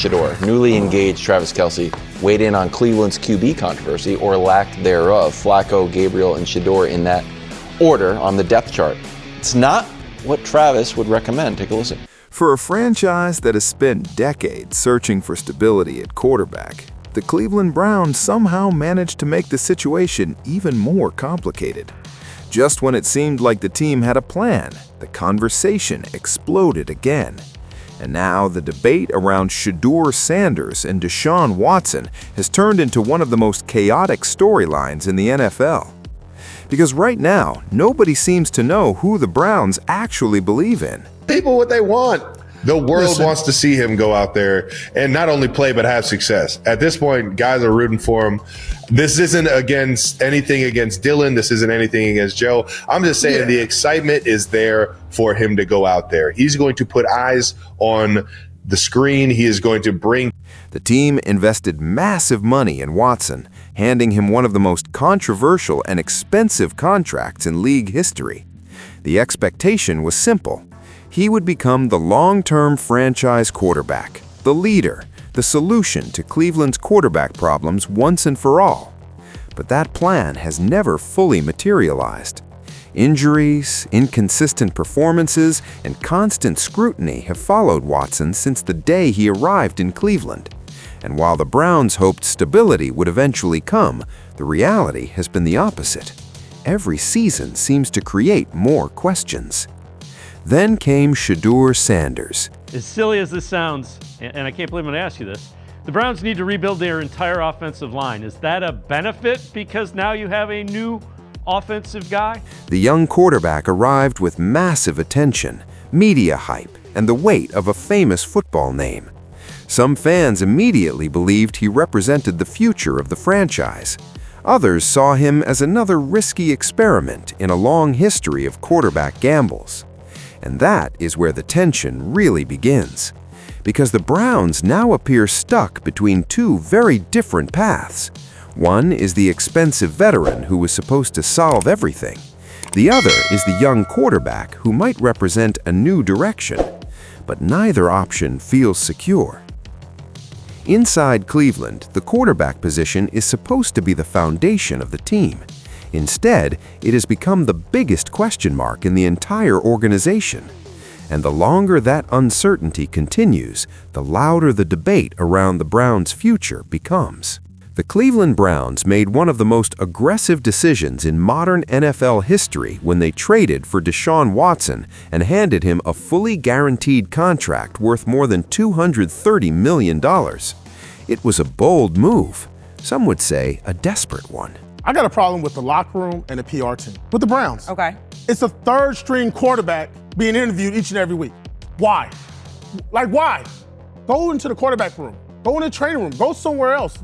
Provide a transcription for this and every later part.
Shedeur, newly engaged Travis Kelce, weighed in on Cleveland's QB controversy, or lack thereof. Flacco, Gabriel, and Shedeur in that order on the depth chart. It's not what Travis would recommend. Take a listen. For a franchise that has spent decades searching for stability at quarterback, the Cleveland Browns somehow managed to make the situation even more complicated. Just when it seemed like the team had a plan, the conversation exploded again. And now the debate around Shedeur Sanders and Deshaun Watson has turned into one of the most chaotic storylines in the NFL. Because right now, nobody seems to know who the Browns actually believe in. People what they want. The world wants to see him go out there and not only play, but have success. At this point, guys are rooting for him. This isn't anything against Dylan. This isn't anything against Joe. I'm just saying the excitement is there for him to go out there. He's going to put eyes on the screen. He is going to bring. The team invested massive money in Watson, handing him one of the most controversial and expensive contracts in league history. The expectation was simple. He would become the long-term franchise quarterback, the leader, the solution to Cleveland's quarterback problems once and for all. But that plan has never fully materialized. Injuries, inconsistent performances, and constant scrutiny have followed Watson since the day he arrived in Cleveland. And while the Browns hoped stability would eventually come, the reality has been the opposite. Every season seems to create more questions. Then came Shedeur Sanders. As silly as this sounds, and I can't believe I'm going to ask you this, the Browns need to rebuild their entire offensive line. Is that a benefit because now you have a new offensive guy? The young quarterback arrived with massive attention, media hype, and the weight of a famous football name. Some fans immediately believed he represented the future of the franchise. Others saw him as another risky experiment in a long history of quarterback gambles. And that is where the tension really begins. Because the Browns now appear stuck between two very different paths. One is the expensive veteran who was supposed to solve everything. The other is the young quarterback who might represent a new direction. But neither option feels secure. Inside Cleveland, the quarterback position is supposed to be the foundation of the team. Instead, it has become the biggest question mark in the entire organization. And the longer that uncertainty continues, the louder the debate around the Browns' future becomes. The Cleveland Browns made one of the most aggressive decisions in modern NFL history when they traded for Deshaun Watson and handed him a fully guaranteed contract worth more than $230 million. It was a bold move. Some would say a desperate one. I got a problem with the locker room and the PR team. With the Browns. Okay. It's a third-string quarterback being interviewed each and every week. Why? Like, why? Go into the quarterback room. Go in the training room. Go somewhere else.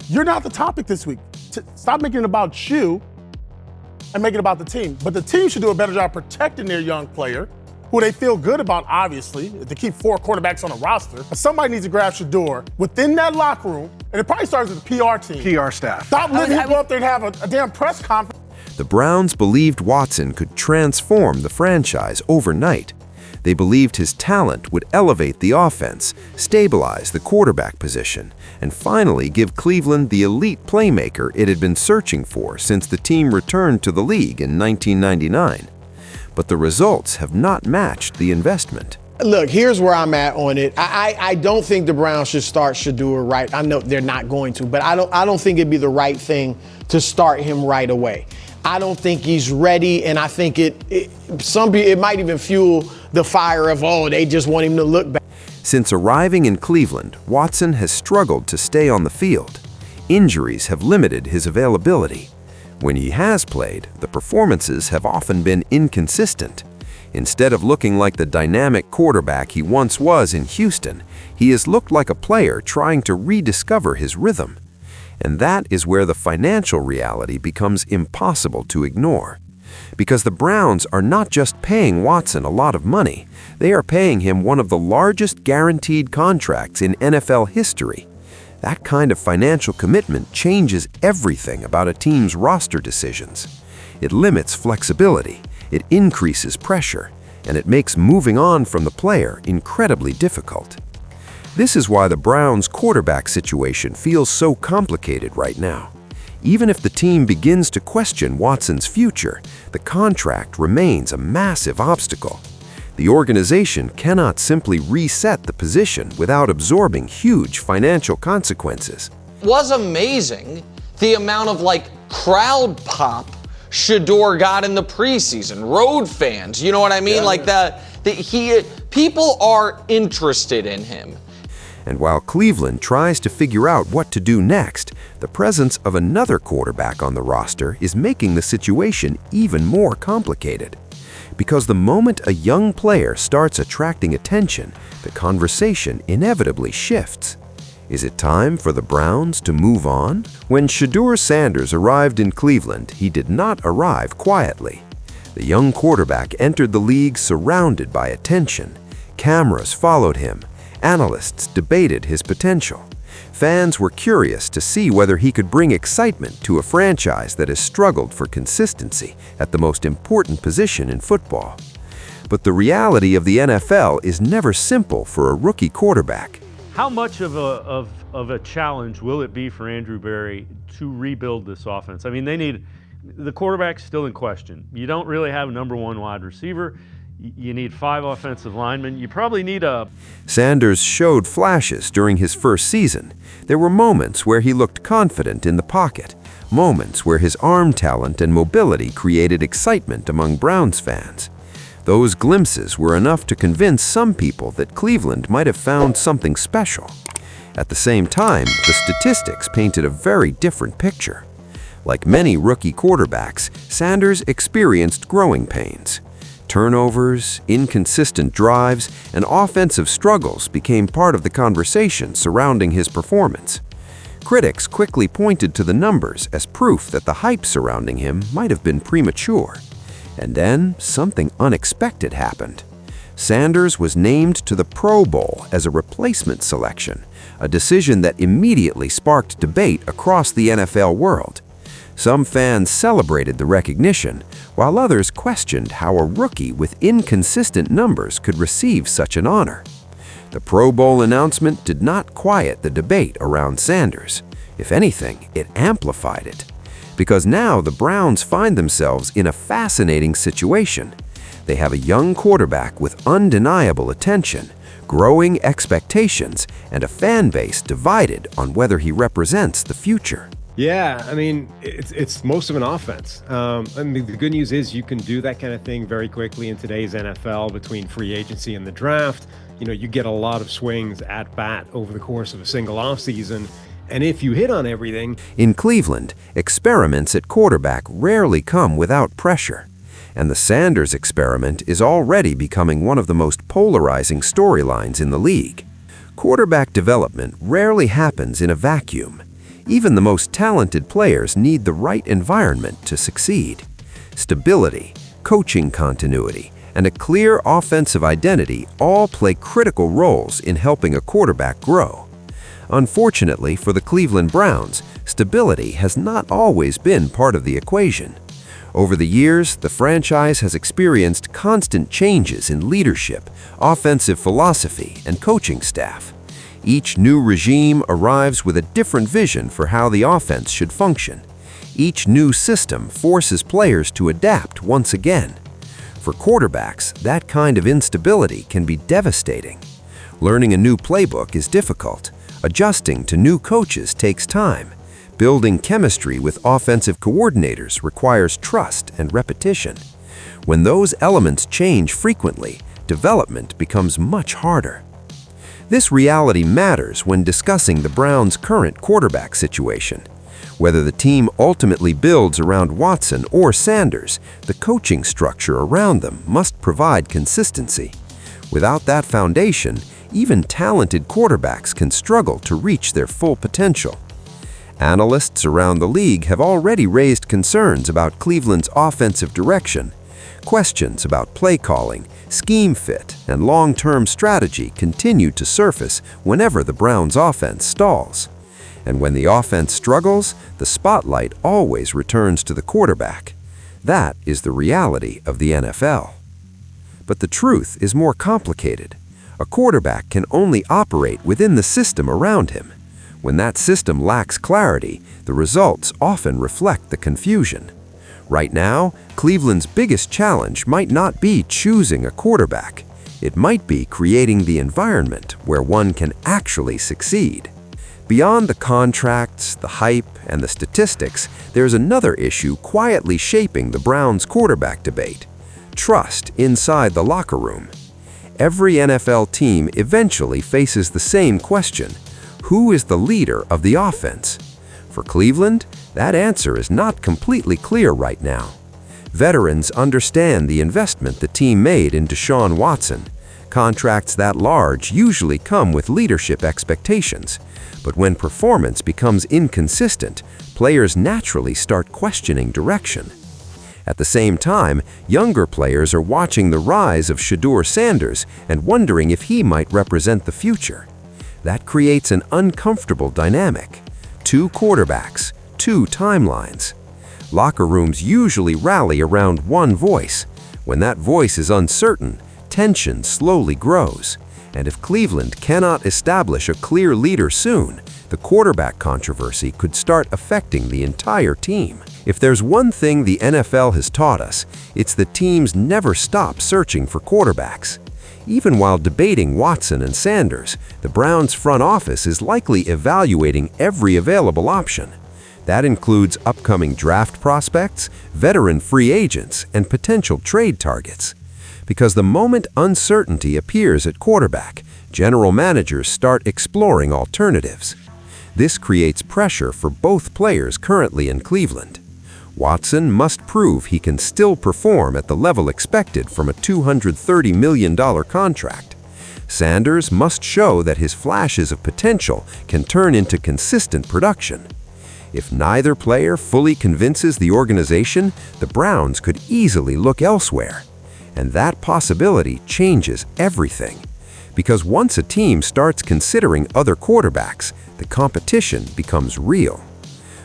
You're not the topic this week. Stop making it about you and make it about the team. But the team should do a better job protecting their young player, who they feel good about, obviously, if they keep 4 quarterbacks on the roster. But somebody needs to grab Shedeur within that locker room, and it probably starts with the PR team. PR staff. Stop letting him go up there and have a damn press conference. The Browns believed Watson could transform the franchise overnight. They believed his talent would elevate the offense, stabilize the quarterback position, and finally give Cleveland the elite playmaker it had been searching for since the team returned to the league in 1999. But the results have not matched the investment. Look, here's where I'm at on it. I don't think the Browns should start Shedeur right. I know they're not going to, but I don't think it'd be the right thing to start him right away. I don't think he's ready, and I think it might even fuel the fire of, they just want him to look back. Since arriving in Cleveland, Watson has struggled to stay on the field. Injuries have limited his availability. When he has played, the performances have often been inconsistent. Instead of looking like the dynamic quarterback he once was in Houston, he has looked like a player trying to rediscover his rhythm. And that is where the financial reality becomes impossible to ignore. Because the Browns are not just paying Watson a lot of money, they are paying him one of the largest guaranteed contracts in NFL history. That kind of financial commitment changes everything about a team's roster decisions. It limits flexibility, it increases pressure, and it makes moving on from the player incredibly difficult. This is why the Browns' quarterback situation feels so complicated right now. Even if the team begins to question Watson's future, the contract remains a massive obstacle. The organization cannot simply reset the position without absorbing huge financial consequences. Was amazing the amount of crowd pop Shedeur got in the preseason. Road fans, you know what I mean? People are interested in him. And while Cleveland tries to figure out what to do next, the presence of another quarterback on the roster is making the situation even more complicated. Because the moment a young player starts attracting attention, the conversation inevitably shifts. Is it time for the Browns to move on? When Shedeur Sanders arrived in Cleveland, he did not arrive quietly. The young quarterback entered the league surrounded by attention. Cameras followed him. Analysts debated his potential. Fans were curious to see whether he could bring excitement to a franchise that has struggled for consistency at the most important position in football. But the reality of the NFL is never simple for a rookie quarterback. How much of a challenge will it be for Andrew Berry to rebuild this offense? I mean, the quarterback's still in question. You don't really have a number one wide receiver. You need 5 offensive linemen. You probably need a... Sanders showed flashes during his first season. There were moments where he looked confident in the pocket, moments where his arm talent and mobility created excitement among Browns fans. Those glimpses were enough to convince some people that Cleveland might have found something special. At the same time, the statistics painted a very different picture. Like many rookie quarterbacks, Sanders experienced growing pains. Turnovers, inconsistent drives, and offensive struggles became part of the conversation surrounding his performance. Critics quickly pointed to the numbers as proof that the hype surrounding him might have been premature. And then something unexpected happened. Sanders was named to the Pro Bowl as a replacement selection, a decision that immediately sparked debate across the NFL world. Some fans celebrated the recognition, while others questioned how a rookie with inconsistent numbers could receive such an honor. The Pro Bowl announcement did not quiet the debate around Sanders. If anything, it amplified it. Because now the Browns find themselves in a fascinating situation. They have a young quarterback with undeniable attention, growing expectations, and a fan base divided on whether he represents the future. Yeah, I mean, it's most of an offense. I mean, the good news is you can do that kind of thing very quickly in today's NFL between free agency and the draft. You know, you get a lot of swings at bat over the course of a single offseason. And if you hit on everything... In Cleveland, experiments at quarterback rarely come without pressure. And the Sanders experiment is already becoming one of the most polarizing storylines in the league. Quarterback development rarely happens in a vacuum. Even the most talented players need the right environment to succeed. Stability, coaching continuity, and a clear offensive identity all play critical roles in helping a quarterback grow. Unfortunately for the Cleveland Browns, stability has not always been part of the equation. Over the years, the franchise has experienced constant changes in leadership, offensive philosophy, and coaching staff. Each new regime arrives with a different vision for how the offense should function. Each new system forces players to adapt once again. For quarterbacks, that kind of instability can be devastating. Learning a new playbook is difficult. Adjusting to new coaches takes time. Building chemistry with offensive coordinators requires trust and repetition. When those elements change frequently, development becomes much harder. This reality matters when discussing the Browns' current quarterback situation. Whether the team ultimately builds around Watson or Sanders, the coaching structure around them must provide consistency. Without that foundation, even talented quarterbacks can struggle to reach their full potential. Analysts around the league have already raised concerns about Cleveland's offensive direction. Questions about play calling, scheme fit, and long-term strategy continue to surface whenever the Browns' offense stalls. And when the offense struggles, the spotlight always returns to the quarterback. That is the reality of the NFL. But the truth is more complicated. A quarterback can only operate within the system around him. When that system lacks clarity, the results often reflect the confusion. Right now, Cleveland's biggest challenge might not be choosing a quarterback. It might be creating the environment where one can actually succeed. Beyond the contracts, the hype, and the statistics, there's another issue quietly shaping the Browns' quarterback debate: trust inside the locker room. Every NFL team eventually faces the same question: who is the leader of the offense? For Cleveland, that answer is not completely clear right now. Veterans understand the investment the team made in Deshaun Watson. Contracts that large usually come with leadership expectations, but when performance becomes inconsistent, players naturally start questioning direction. At the same time, younger players are watching the rise of Shedeur Sanders and wondering if he might represent the future. That creates an uncomfortable dynamic. Two quarterbacks, two timelines. Locker rooms usually rally around one voice. When that voice is uncertain, tension slowly grows. And if Cleveland cannot establish a clear leader soon, the quarterback controversy could start affecting the entire team. If there's one thing the NFL has taught us, it's that teams never stop searching for quarterbacks. Even while debating Watson and Sanders, the Browns' front office is likely evaluating every available option. That includes upcoming draft prospects, veteran free agents, and potential trade targets. Because the moment uncertainty appears at quarterback, general managers start exploring alternatives. This creates pressure for both players currently in Cleveland. Watson must prove he can still perform at the level expected from a $230 million contract. Sanders must show that his flashes of potential can turn into consistent production. If neither player fully convinces the organization, the Browns could easily look elsewhere. And that possibility changes everything. Because once a team starts considering other quarterbacks, the competition becomes real.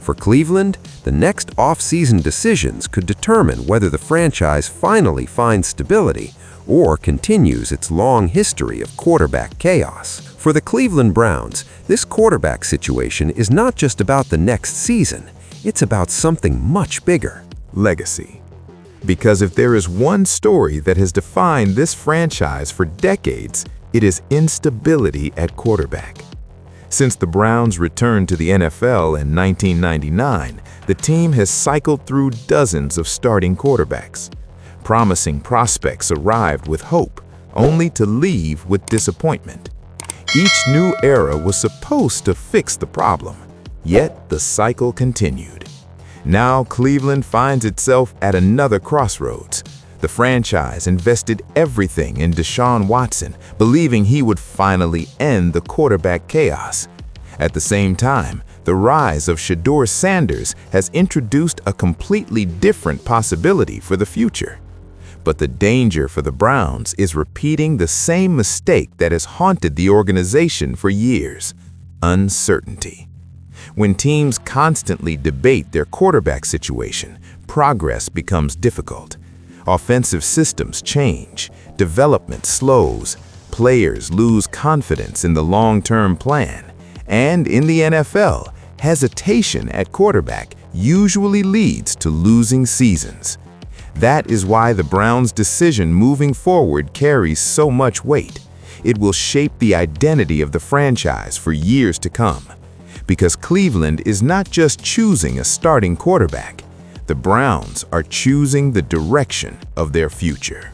For Cleveland, the next off-season decisions could determine whether the franchise finally finds stability or continues its long history of quarterback chaos. For the Cleveland Browns, this quarterback situation is not just about the next season, it's about something much bigger. Legacy. Because if there is one story that has defined this franchise for decades, it is instability at quarterback. Since the Browns returned to the NFL in 1999, the team has cycled through dozens of starting quarterbacks. Promising prospects arrived with hope, only to leave with disappointment. Each new era was supposed to fix the problem, yet the cycle continued. Now Cleveland finds itself at another crossroads. The franchise invested everything in Deshaun Watson, believing he would finally end the quarterback chaos. At the same time, the rise of Shedeur Sanders has introduced a completely different possibility for the future. But the danger for the Browns is repeating the same mistake that has haunted the organization for years: uncertainty. When teams constantly debate their quarterback situation, progress becomes difficult. Offensive systems change, development slows, players lose confidence in the long-term plan, and in the NFL, hesitation at quarterback usually leads to losing seasons. That is why the Browns' decision moving forward carries so much weight. It will shape the identity of the franchise for years to come. Because Cleveland is not just choosing a starting quarterback, the Browns are choosing the direction of their future.